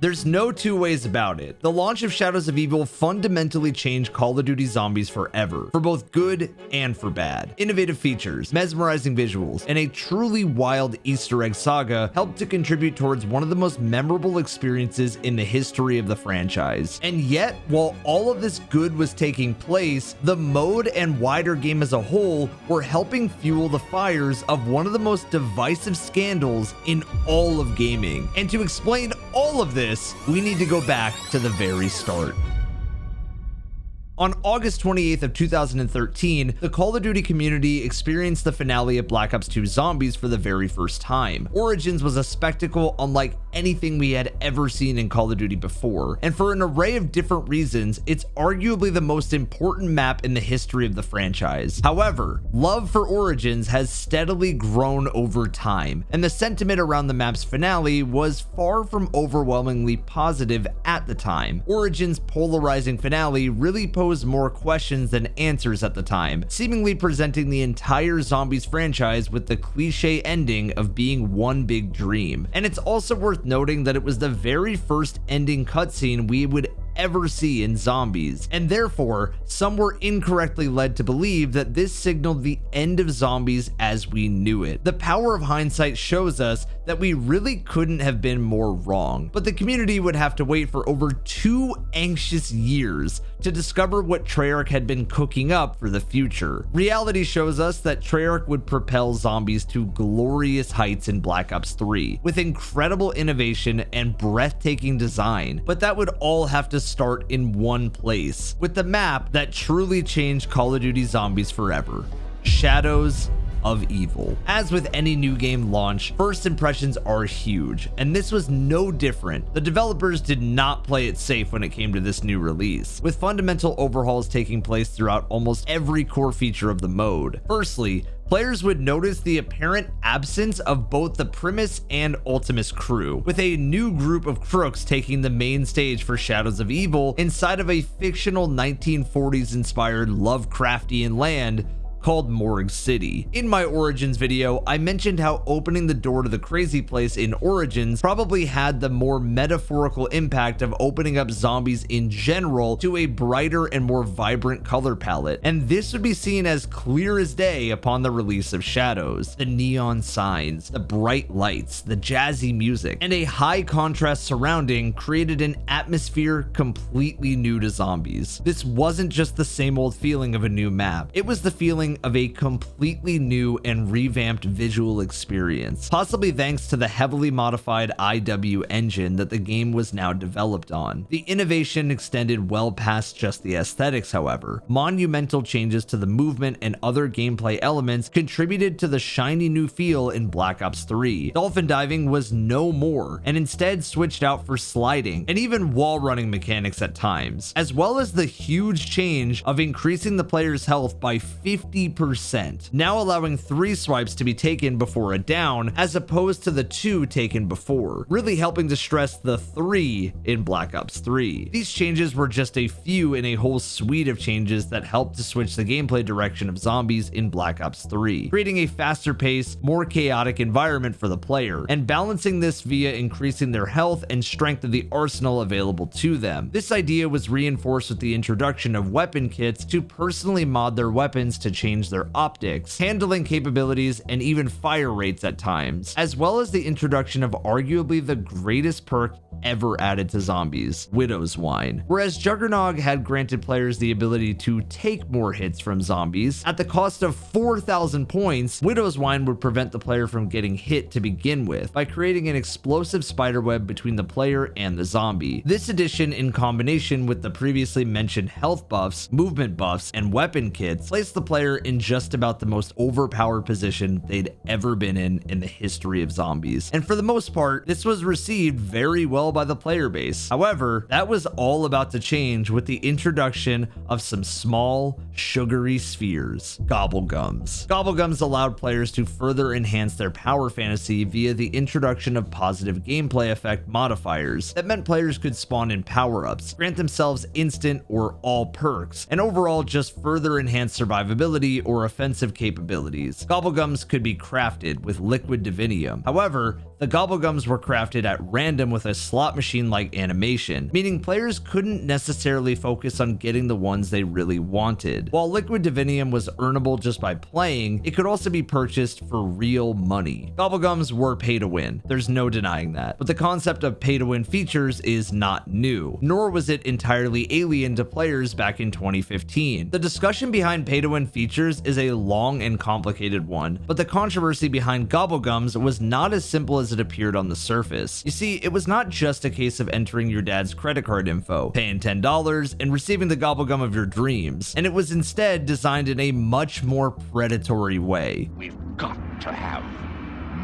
There's no two ways about it. The launch of Shadows of Evil fundamentally changed Call of Duty Zombies forever, for both good and for bad. Innovative features, mesmerizing visuals, and a truly wild Easter egg saga helped to contribute towards one of the most memorable experiences in the history of the franchise. And yet, while all of this good was taking place, the mode and wider game as a whole were helping fuel the fires of one of the most divisive scandals in all of gaming. And to explain all of this, we need to go back to the very start. On August 28th of 2013, the Call of Duty community experienced the finale of Black Ops 2 Zombies for the very first time. Origins was a spectacle unlike anything we had ever seen in Call of Duty before, and for an array of different reasons, it's arguably the most important map in the history of the franchise. However, love for Origins has steadily grown over time, and the sentiment around the map's finale was far from overwhelmingly positive at the time. Origins' polarizing finale really posed more questions than answers at the time, seemingly presenting the entire Zombies franchise with the cliche ending of being one big dream. And it's also worth noting that it was the very first ending cutscene we would ever see in Zombies, and therefore some were incorrectly led to believe that this signaled the end of Zombies as we knew it. The power of hindsight shows us that we really couldn't have been more wrong, but the community would have to wait for over 2 anxious years to discover what Treyarch had been cooking up for the future. Reality shows us that Treyarch would propel Zombies to glorious heights in Black Ops 3, with incredible innovation and breathtaking design, but that would all have to start in one place, with the map that truly changed Call of Duty Zombies forever: Shadows of Evil. As with any new game launch, first impressions are huge, and this was no different. The developers did not play it safe when it came to this new release, with fundamental overhauls taking place throughout almost every core feature of the mode. Firstly, players would notice the apparent absence of both the Primus and Ultimus crew, with a new group of crooks taking the main stage for Shadows of Evil inside of a fictional 1940s inspired Lovecraftian land called Morgue City. In my Origins video, I mentioned how opening the door to the crazy place in Origins probably had the more metaphorical impact of opening up Zombies in general to a brighter and more vibrant color palette, and this would be seen as clear as day upon the release of Shadows. The neon signs, the bright lights, the jazzy music, and a high contrast surrounding created an atmosphere completely new to Zombies. This wasn't just the same old feeling of a new map, it was the feeling of a completely new and revamped visual experience, possibly thanks to the heavily modified IW engine that the game was now developed on. The innovation extended well past just the aesthetics, however. Monumental changes to the movement and other gameplay elements contributed to the shiny new feel in Black Ops 3. Dolphin diving was no more, and instead switched out for sliding and even wall running mechanics at times, as well as the huge change of increasing the player's health by 50%, now allowing 3 swipes to be taken before a down as opposed to the 2 taken before, really helping to stress the 3 in Black Ops 3. These changes were just a few in a whole suite of changes that helped to switch the gameplay direction of Zombies in Black Ops 3, creating a faster pace, more chaotic environment for the player, and balancing this via increasing their health and strength of the arsenal available to them. This idea was reinforced with the introduction of weapon kits to personally mod their weapons to change their optics, handling capabilities, and even fire rates at times, as well as the introduction of arguably the greatest perk ever added to Zombies, Widow's Wine. Whereas Juggernog had granted players the ability to take more hits from Zombies, at the cost of 4,000 points, Widow's Wine would prevent the player from getting hit to begin with by creating an explosive spiderweb between the player and the zombie. This addition, in combination with the previously mentioned health buffs, movement buffs, and weapon kits, placed the player in just about the most overpowered position they'd ever been in the history of Zombies. And for the most part, this was received very well by the player base. However, that was all about to change with the introduction of some small, sugary spheres, Gobblegums. Gobblegums allowed players to further enhance their power fantasy via the introduction of positive gameplay effect modifiers that meant players could spawn in power-ups, grant themselves instant or all perks, and overall just further enhance survivability mobility or offensive capabilities. Gobblegums could be crafted with liquid divinium. However, the Gobblegums were crafted at random with a slot machine-like animation, meaning players couldn't necessarily focus on getting the ones they really wanted. While liquid divinium was earnable just by playing, it could also be purchased for real money. Gobblegums were pay to win, there's no denying that, but the concept of pay to win features is not new, nor was it entirely alien to players back in 2015. The discussion behind pay to win features is a long and complicated one, but the controversy behind Gobblegums was not as simple as it appeared on the surface. You see, it was not just a case of entering your dad's credit card info, paying $10, and receiving the Gobblegum of your dreams, and it was instead designed in a much more predatory way. We've got to have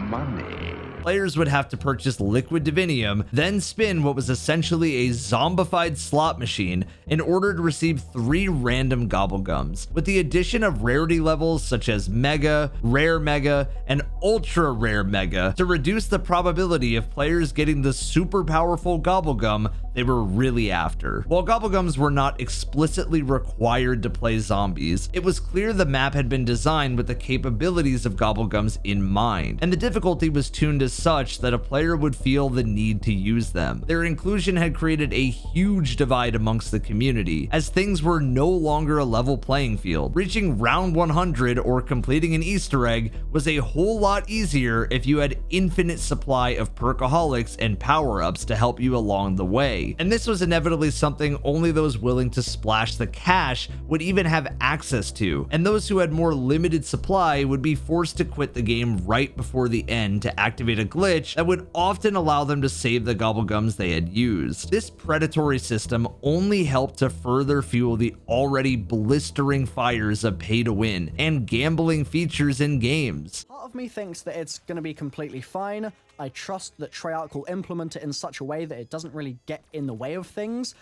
money. Players would have to purchase liquid divinium, then spin what was essentially a zombified slot machine in order to receive 3 random Gobblegums. With the addition of rarity levels such as Mega, Rare Mega, and Ultra Rare Mega to reduce the probability of players getting the super powerful Gobblegum they were really after. While Gobblegums were not explicitly required to play zombies, it was clear the map had been designed with the capabilities of Gobblegums in mind, and the difficulty was tuned as such that a player would feel the need to use them. Their inclusion had created a huge divide amongst the community, as things were no longer a level playing field. Reaching round 100 or completing an Easter egg was a whole lot easier if you had infinite supply of perkaholics and power-ups to help you along the way. And this was inevitably something only those willing to splash the cash would even have access to, and those who had more limited supply would be forced to quit the game right before the end to activate a glitch that would often allow them to save the Gobblegums they had used. This predatory system only helped to further fuel the already blistering fires of pay to win and gambling features in games. Part of me thinks that it's going to be completely fine. I trust that Treyarch will implement it in such a way that it doesn't really get in the way of things.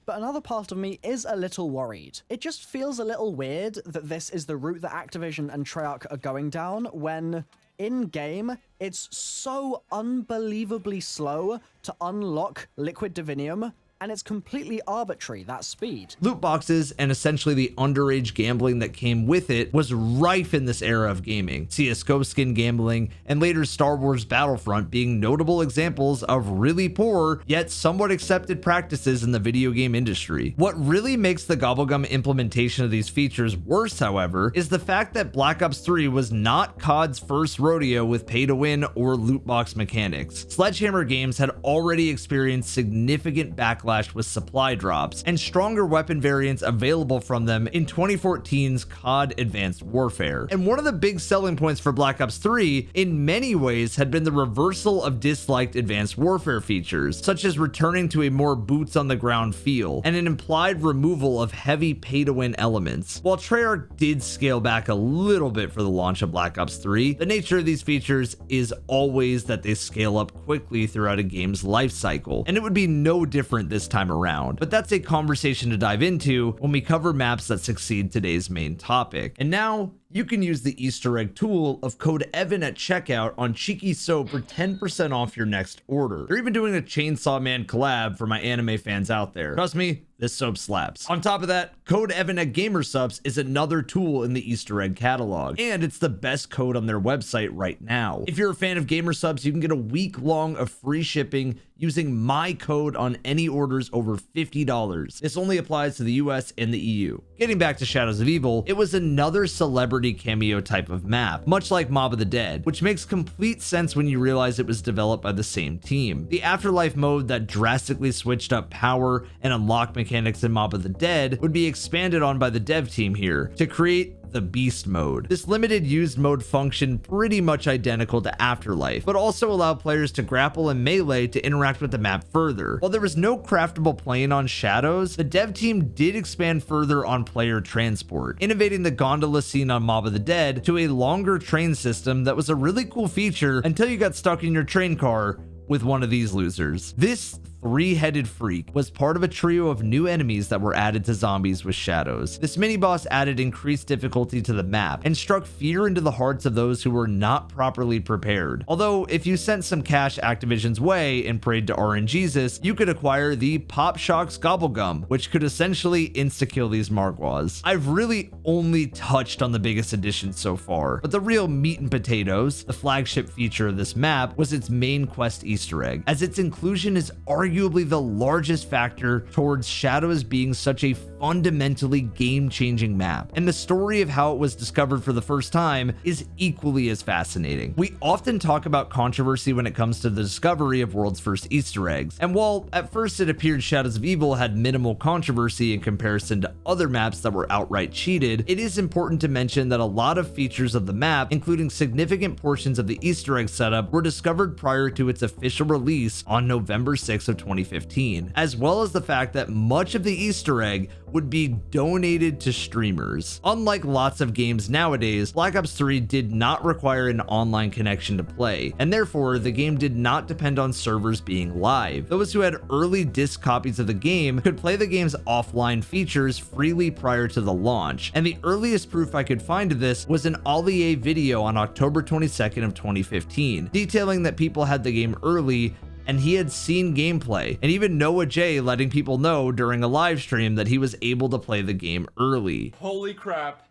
But another part of me is a little worried. It just feels a little weird that this is the route that Activision and Treyarch are going down when in-game, it's so unbelievably slow to unlock liquid divinium, and it's completely arbitrary, that speed. Loot boxes and essentially the underage gambling that came with it was rife in this era of gaming. CSGO skin gambling and later Star Wars Battlefront being notable examples of really poor yet somewhat accepted practices in the video game industry. What really makes the Gobblegum implementation of these features worse, however, is the fact that Black Ops 3 was not COD's first rodeo with pay to win or loot box mechanics. Sledgehammer Games had already experienced significant backlash with supply drops and stronger weapon variants available from them in 2014's COD Advanced Warfare. And one of the big selling points for Black Ops 3 in many ways had been the reversal of disliked Advanced Warfare features, such as returning to a more boots on the ground feel and an implied removal of heavy pay to win elements. While Treyarch did scale back a little bit for the launch of Black Ops 3, the nature of these features is always that they scale up quickly throughout a game's life cycle, and it would be no different this time around. But that's a conversation to dive into when we cover maps that succeed today's main topic. And now you can use the Easter egg tool of code Evan at checkout on Cheeky Soap for 10% off your next order. They're even doing a Chainsaw Man collab for my anime fans out there. Trust me, this soap slaps. On top of that, code Evan at Gamersubs is another tool in the Easter egg catalog, and it's the best code on their website right now. If you're a fan of Gamersubs, you can get a week long of free shipping using my code on any orders over $50. This only applies to the US and the EU. Getting back to Shadows of Evil, it was another celebrity cameo type of map, much like Mob of the Dead, which makes complete sense when you realize it was developed by the same team. The Afterlife mode that drastically switched up power and unlock mechanics in Mob of the Dead would be expanded on by the dev team here to create the Beast mode. This limited used mode functioned pretty much identical to Afterlife, but also allowed players to grapple and melee to interact with the map further. While there was no craftable plane on Shadows, the dev team did expand further on player transport, innovating the gondola scene on Mob of the Dead to a longer train system that was a really cool feature until you got stuck in your train car with one of these losers. This three-headed freak, was part of a trio of new enemies that were added to Zombies with Shadows. This mini-boss added increased difficulty to the map and struck fear into the hearts of those who were not properly prepared. Although, if you sent some cash Activision's way and prayed to RNGesus, you could acquire the Pop Shocks Gobblegum, which could essentially insta-kill these Margwas. I've really only touched on the biggest additions so far, but the real meat and potatoes, the flagship feature of this map, was its main quest Easter egg, as its inclusion is arguably the largest factor towards Shadows being such a fundamentally game-changing map, and the story of how it was discovered for the first time is equally as fascinating. We often talk about controversy when it comes to the discovery of world's first Easter eggs, and while at first it appeared Shadows of Evil had minimal controversy in comparison to other maps that were outright cheated, it is important to mention that a lot of features of the map, including significant portions of the Easter egg setup, were discovered prior to its official release on November 6th of 2015, as well as the fact that much of the Easter egg would be donated to streamers. Unlike lots of games nowadays, Black Ops 3 did not require an online connection to play, and therefore the game did not depend on servers being live. Those who had early disc copies of the game could play the game's offline features freely prior to the launch, and the earliest proof I could find of this was an Ollie video on October 22nd of 2015, detailing that people had the game early and he had seen gameplay, and even Noah J letting people know during a live stream that he was able to play the game early. Holy crap.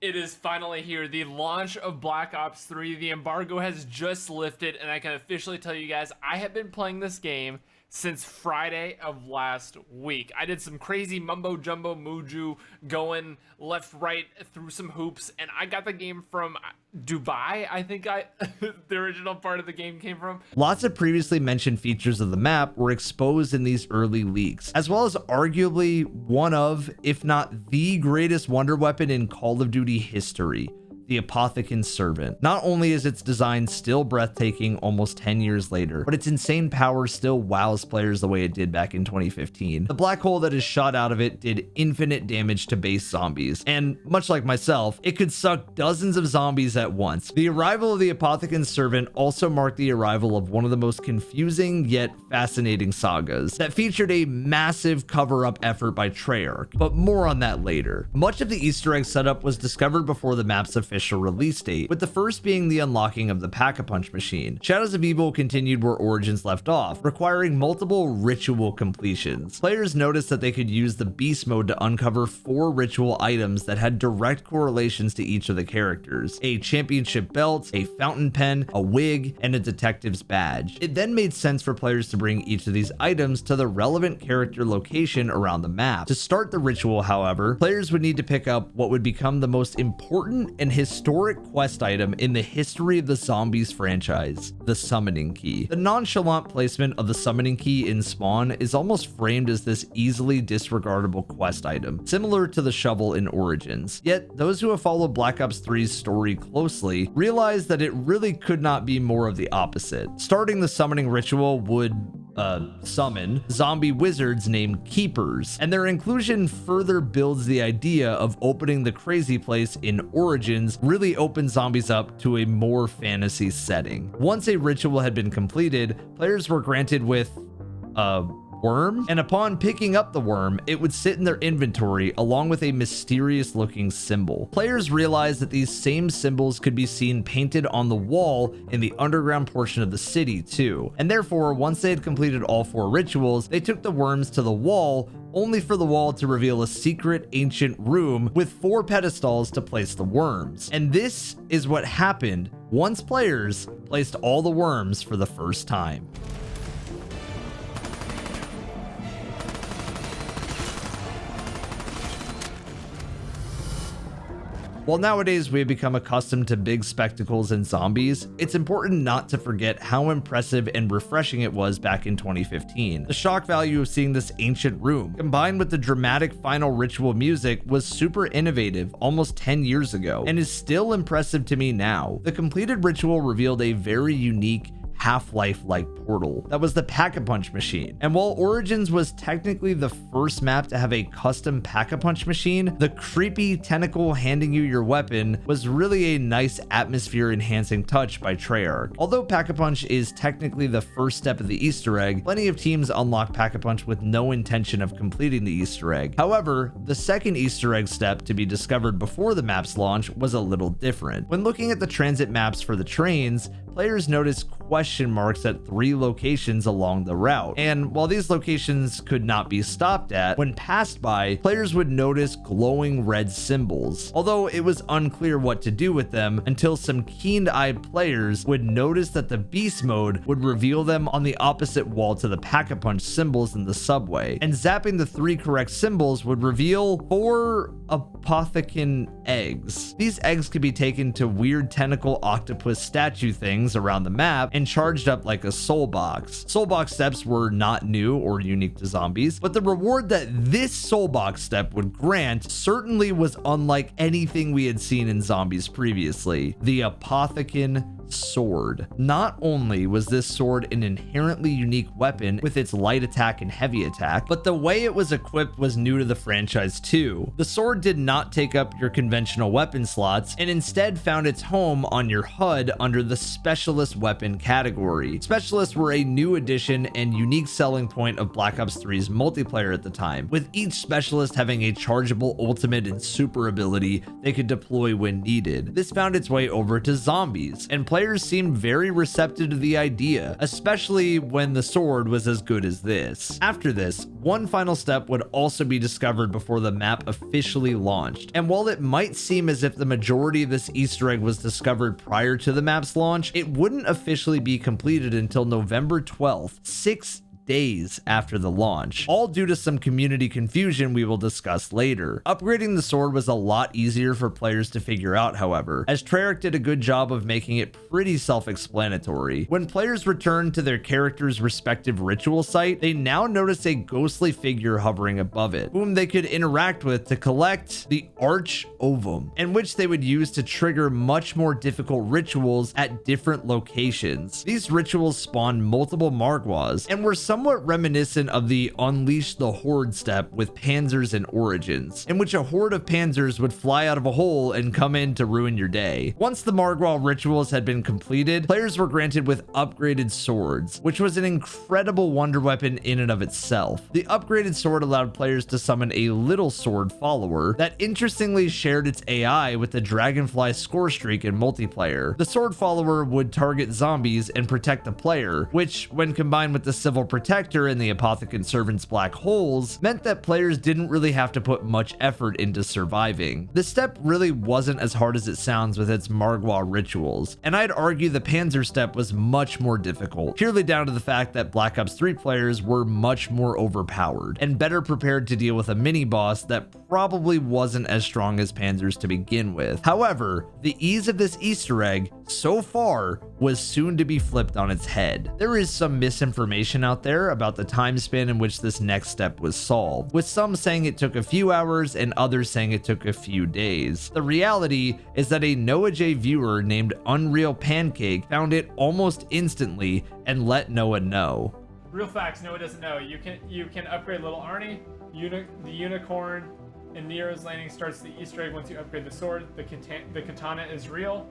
It is finally here. The launch of Black Ops 3. The embargo has just lifted, and I can officially tell you guys, I have been playing this game since Friday of last week. I did some crazy mumbo jumbo muju going left, right through some hoops, and I got the game from Dubai. I think the original part of the game came from. Lots of previously mentioned features of the map were exposed in these early leaks, as well as arguably one of, if not the greatest wonder weapon in Call of Duty history, the Apothecan's Servant. Not only is its design still breathtaking almost 10 years later, but its insane power still wows players the way it did back in 2015. The black hole that is shot out of it did infinite damage to base zombies, and much like myself, it could suck dozens of zombies at once. The arrival of the Apothecan's Servant also marked the arrival of one of the most confusing yet fascinating sagas that featured a massive cover-up effort by Treyarch, but more on that later. Much of the Easter egg setup was discovered before the map's official release date, with the first being the unlocking of the Pack-a-Punch machine. Shadows of Evil continued where Origins left off, requiring multiple ritual completions. Players noticed that they could use the Beast mode to uncover 4 ritual items that had direct correlations to each of the characters: a championship belt, a fountain pen, a wig, and a detective's badge. It then made sense for players to bring each of these items to the relevant character location around the map. To start the ritual, however, players would need to pick up what would become the most important and historic quest item in the history of the Zombies franchise, the Summoning Key. The nonchalant placement of the Summoning Key in Spawn is almost framed as this easily disregardable quest item, similar to the shovel in Origins. Yet, those who have followed Black Ops 3's story closely realize that it really could not be more of the opposite. Starting the summoning ritual would summon zombie wizards named Keepers, and their inclusion further builds the idea of opening the crazy place in Origins really opens zombies up to a more fantasy setting. Once a ritual had been completed, players were granted with a worm, and upon picking up the worm, it would sit in their inventory along with a mysterious looking symbol. Players realized that these same symbols could be seen painted on the wall in the underground portion of the city too, and therefore once they had completed all 4 rituals, they took the worms to the wall, only for the wall to reveal a secret ancient room with 4 pedestals to place the worms. And this is what happened once players placed all the worms for the first time. While nowadays we have become accustomed to big spectacles and zombies, it's important not to forget how impressive and refreshing it was back in 2015. The shock value of seeing this ancient room, combined with the dramatic final ritual music, was super innovative almost 10 years ago, and is still impressive to me now. The completed ritual revealed a very unique, Half-Life-like portal that was the Pack-a-Punch machine. And while Origins was technically the first map to have a custom Pack-a-Punch machine, the creepy tentacle handing you your weapon was really a nice atmosphere-enhancing touch by Treyarch. Although Pack-a-Punch is technically the first step of the Easter egg, plenty of teams unlock Pack-a-Punch with no intention of completing the Easter egg. However, the second Easter egg step to be discovered before the map's launch was a little different. When looking at the transit maps for the trains, players noticed question marks at 3 locations along the route. And while these locations could not be stopped at, when passed by, players would notice glowing red symbols. Although it was unclear what to do with them until some keen-eyed players would notice that the beast mode would reveal them on the opposite wall to the Pack-a-Punch symbols in the subway. And zapping the 3 correct symbols would reveal 4 apothecon eggs. These eggs could be taken to weird tentacle octopus statue things around the map and charged up like a soul box. Soul box steps were not new or unique to zombies, but the reward that this soul box step would grant certainly was unlike anything we had seen in zombies previously. The apothecon sword. Not only was this sword an inherently unique weapon with its light attack and heavy attack, but the way it was equipped was new to the franchise too. The sword did not take up your conventional weapon slots and instead found its home on your HUD under the specialist weapon category. Specialists were a new addition and unique selling point of Black Ops 3's multiplayer at the time, with each specialist having a chargeable ultimate and super ability they could deploy when needed. This found its way over to zombies, and players seemed very receptive to the idea, especially when the sword was as good as this. After this, one final step would also be discovered before the map officially launched. And while it might seem as if the majority of this Easter egg was discovered prior to the map's launch, it wouldn't officially be completed until November 12th, 6 days after the launch, all due to some community confusion we will discuss later. Upgrading the sword was a lot easier for players to figure out, however, as Treyarch did a good job of making it pretty self-explanatory. When players returned to their character's respective ritual site, they now noticed a ghostly figure hovering above it, whom they could interact with to collect the Arch Ovum, in which they would use to trigger much more difficult rituals at different locations. These rituals spawned multiple Margwas and were somewhat reminiscent of the Unleash the Horde step with Panzers and Origins, in which a horde of Panzers would fly out of a hole and come in to ruin your day. Once the Margwa rituals had been completed, players were granted with upgraded swords, which was an incredible wonder weapon in and of itself. The upgraded sword allowed players to summon a little sword follower that interestingly shared its AI with the Dragonfly score streak in multiplayer. The sword follower would target zombies and protect the player, which, when combined with the civil protector and the Apothecon Servant's black holes, meant that players didn't really have to put much effort into surviving. The step really wasn't as hard as it sounds with its Margwa rituals, and I'd argue the Panzer step was much more difficult, purely down to the fact that Black Ops 3 players were much more overpowered and better prepared to deal with a mini-boss that probably wasn't as strong as Panzers to begin with. However, the ease of this Easter egg so far was soon to be flipped on its head. There is some misinformation out there about the time span in which this next step was solved, with some saying it took a few hours and others saying it took a few days. The reality is that a Noah J viewer named Unreal Pancake found it almost instantly and let Noah know. Real facts, Noah doesn't know. You can upgrade Little Arnie, the unicorn, and Nero's Landing starts the Easter egg once you upgrade the sword. The katana is real.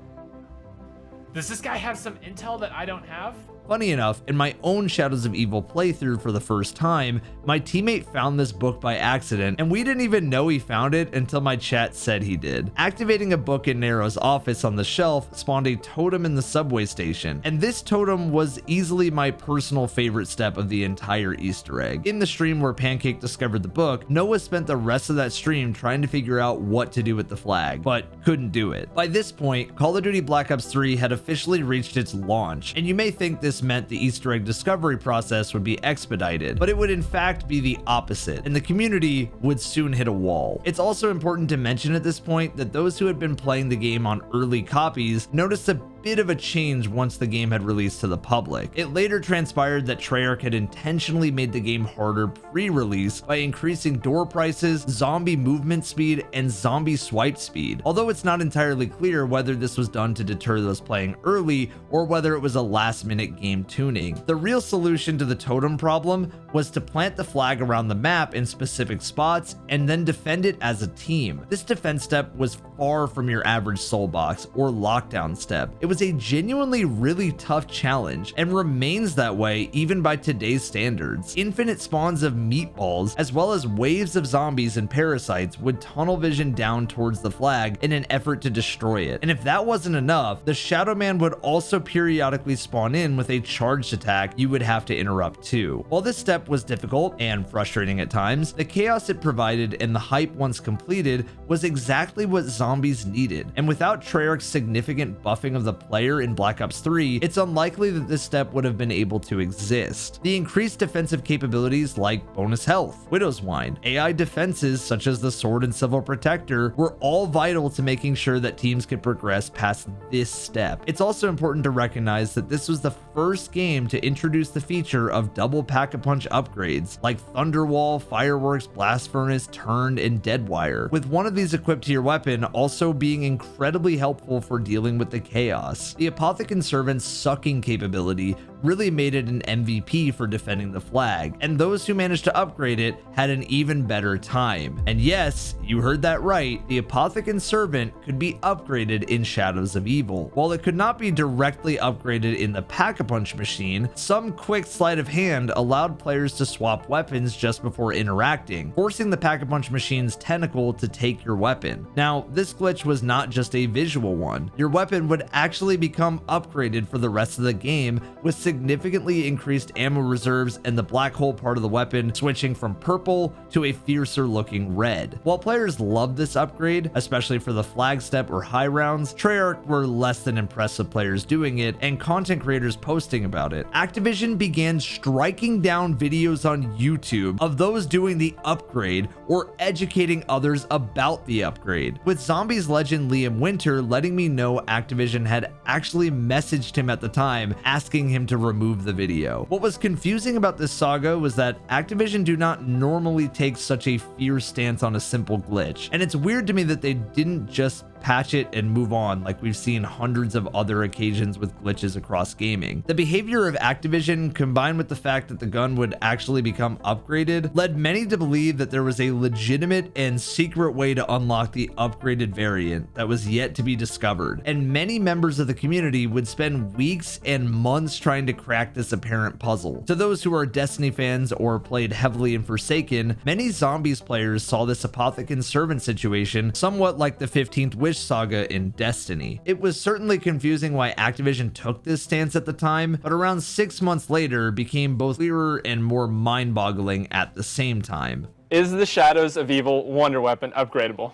Does this guy have some intel that I don't have? Funny enough, in my own Shadows of Evil playthrough for the first time, my teammate found this book by accident, and we didn't even know he found it until my chat said he did. Activating a book in Nero's office on the shelf spawned a totem in the subway station, and this totem was easily my personal favorite step of the entire Easter egg. In the stream where Pancake discovered the book, Noah spent the rest of that stream trying to figure out what to do with the flag, but couldn't do it. By this point, Call of Duty Black Ops 3 had officially reached its launch, and you may think this meant the Easter egg discovery process would be expedited, but it would in fact be the opposite, and the community would soon hit a wall. It's also important to mention at this point that those who had been playing the game on early copies noticed a bit of a change once the game had released to the public. It later transpired that Treyarch had intentionally made the game harder pre-release by increasing door prices, zombie movement speed, and zombie swipe speed, although it's not entirely clear whether this was done to deter those playing early or whether it was a last-minute game tuning. The real solution to the totem problem was to plant the flag around the map in specific spots and then defend it as a team. This defense step was far from your average soul box or lockdown step. It was a genuinely really tough challenge and remains that way even by today's standards. Infinite spawns of meatballs as well as waves of zombies and parasites would tunnel vision down towards the flag in an effort to destroy it. And if that wasn't enough, the Shadow Man would also periodically spawn in with a charged attack you would have to interrupt too. While this step was difficult and frustrating at times, the chaos it provided and the hype once completed was exactly what zombies needed. And without Treyarch's significant buffing of the player in Black Ops 3, it's unlikely that this step would have been able to exist. The increased defensive capabilities like bonus health, Widow's Wine, AI defenses such as the Sword and Civil Protector were all vital to making sure that teams could progress past this step. It's also important to recognize that this was the first game to introduce the feature of double pack-a-punch upgrades like Thunderwall, Fireworks, Blast Furnace, Turned, and Deadwire, with one of these equipped to your weapon also being incredibly helpful for dealing with the chaos. The Apothecary Servant's sucking capability really made it an MVP for defending the flag, and those who managed to upgrade it had an even better time. And yes, you heard that right, the Apothecary Servant could be upgraded in Shadows of Evil. While it could not be directly upgraded in the Pack-a-Punch machine, some quick sleight of hand allowed players to swap weapons just before interacting, forcing the Pack-a-Punch machine's tentacle to take your weapon. Now, this glitch was not just a visual one. Your weapon would actually become upgraded for the rest of the game with significantly increased ammo reserves and the black hole part of the weapon switching from purple to a fiercer looking red. While players loved this upgrade, especially for the flag step or high rounds, Treyarch were less than impressed with players doing it and content creators posting about it. Activision began striking down videos on YouTube of those doing the upgrade or educating others about the upgrade, with Zombies legend Liam Winter letting me know Activision had actually messaged him at the time asking him to remove the video. What was confusing about this saga was that Activision do not normally take such a fierce stance on a simple glitch, and it's weird to me that they didn't just patch it and move on like we've seen hundreds of other occasions with glitches across gaming. The behavior of Activision, combined with the fact that the gun would actually become upgraded, led many to believe that there was a legitimate and secret way to unlock the upgraded variant that was yet to be discovered, and many members of the community would spend weeks and months trying to crack this apparent puzzle. To those who are Destiny fans or played heavily in Forsaken, many Zombies players saw this Apothecary Servant situation somewhat like the 15th Wish saga in Destiny. It was certainly confusing why Activision took this stance at the time, but around 6 months later became both clearer and more mind-boggling at the same time. Is the Shadows of Evil Wonder Weapon upgradable?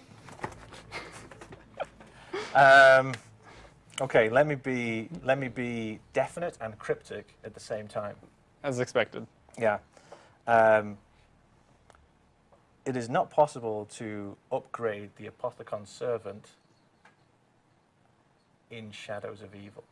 Okay, let me be definite and cryptic at the same time. As expected. Yeah. It is not possible to upgrade the Apothecary Servant in Shadows of Evil.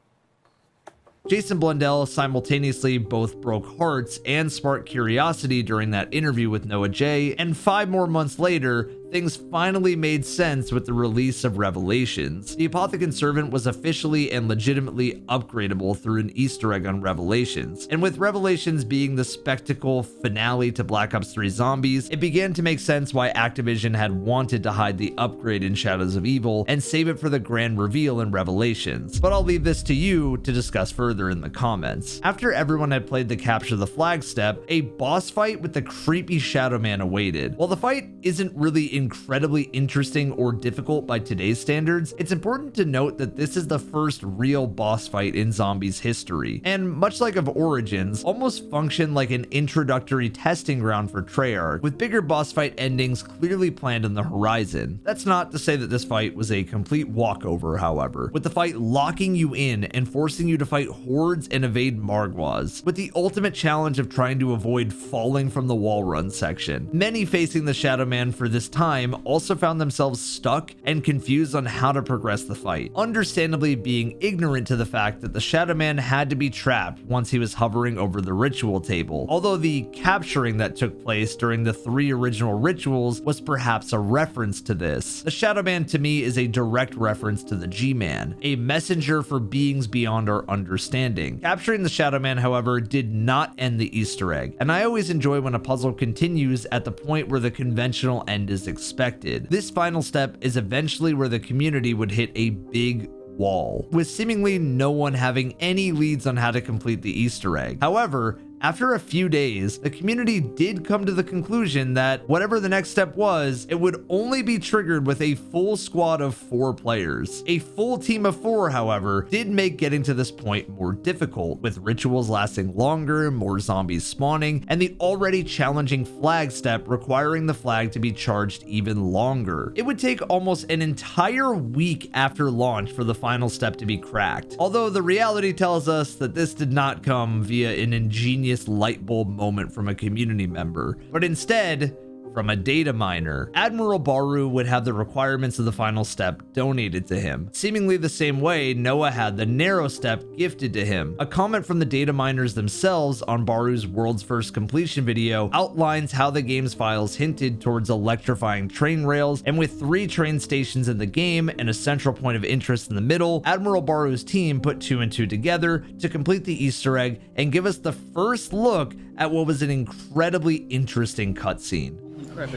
Jason Blundell simultaneously both broke hearts and sparked curiosity during that interview with Noah J, and 5 more months later, things finally made sense with the release of Revelations. The Apothecary Servant was officially and legitimately upgradable through an Easter egg on Revelations, and with Revelations being the spectacle finale to Black Ops 3 Zombies, it began to make sense why Activision had wanted to hide the upgrade in Shadows of Evil and save it for the grand reveal in Revelations. But I'll leave this to you to discuss further in the comments. After everyone had played the capture the flag step, a boss fight with the creepy Shadow Man awaited. While the fight isn't really incredibly interesting or difficult by today's standards, it's important to note that this is the first real boss fight in Zombies history, and much like of Origins, almost functioned like an introductory testing ground for Treyarch, with bigger boss fight endings clearly planned on the horizon. That's not to say that this fight was a complete walkover, however, with the fight locking you in and forcing you to fight hordes and evade Margwas, with the ultimate challenge of trying to avoid falling from the wall run section. Many facing the Shadow Man for this time time also found themselves stuck and confused on how to progress the fight, understandably being ignorant to the fact that the Shadow Man had to be trapped once he was hovering over the ritual table, although the capturing that took place during the 3 original rituals was perhaps a reference to this. The Shadow Man to me is a direct reference to the G-Man, a messenger for beings beyond our understanding. Capturing the Shadow Man, however, did not end the Easter egg, and I always enjoy when a puzzle continues at the point where the conventional end is expected. This final step is eventually where the community would hit a big wall, with seemingly no one having any leads on how to complete the Easter egg. However, after a few days, the community did come to the conclusion that whatever the next step was, it would only be triggered with a full squad of 4 players. A full team of 4, however, did make getting to this point more difficult, with rituals lasting longer, more zombies spawning, and the already challenging flag step requiring the flag to be charged even longer. It would take almost an entire week after launch for the final step to be cracked, although the reality tells us that this did not come via an ingenious light bulb moment from a community member, but instead from a data miner. Admiral Baru would have the requirements of the final step donated to him, seemingly the same way Noah had the narrow step gifted to him. A comment from the data miners themselves on Baru's world's first completion video outlines how the game's files hinted towards electrifying train rails, and with 3 train stations in the game and a central point of interest in the middle, Admiral Baru's team put 2 and 2 together to complete the Easter egg and give us the first look at what was an incredibly interesting cutscene.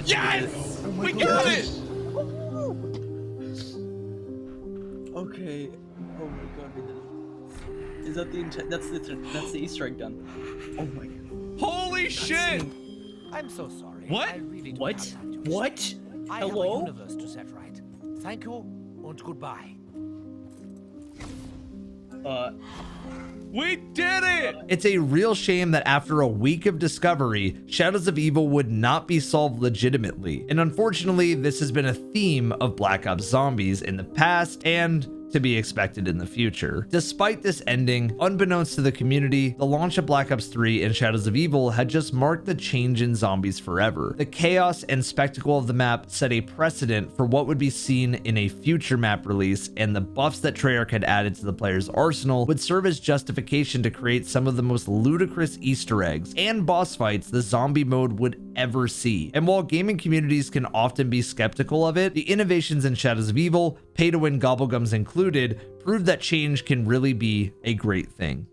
Yes! We got it! Okay. Oh my god, we did it. Is that the intent? That's the Easter egg done. Oh my god. Holy shit! I'm so sorry. What? I really do What? not have to What? say. I Hello? have a universe to set right. Thank you and goodbye. We did it! It's a real shame that after a week of discovery, Shadows of Evil would not be solved legitimately. And unfortunately, this has been a theme of Black Ops Zombies in the past and to be expected in the future. Despite this ending, unbeknownst to the community, the launch of Black Ops 3 and Shadows of Evil had just marked the change in zombies forever. The chaos and spectacle of the map set a precedent for what would be seen in a future map release, and the buffs that Treyarch had added to the player's arsenal would serve as justification to create some of the most ludicrous Easter eggs and boss fights the zombie mode would ever see. And while gaming communities can often be skeptical of it, the innovations in Shadows of Evil, pay-to-win gobblegums included, prove that change can really be a great thing.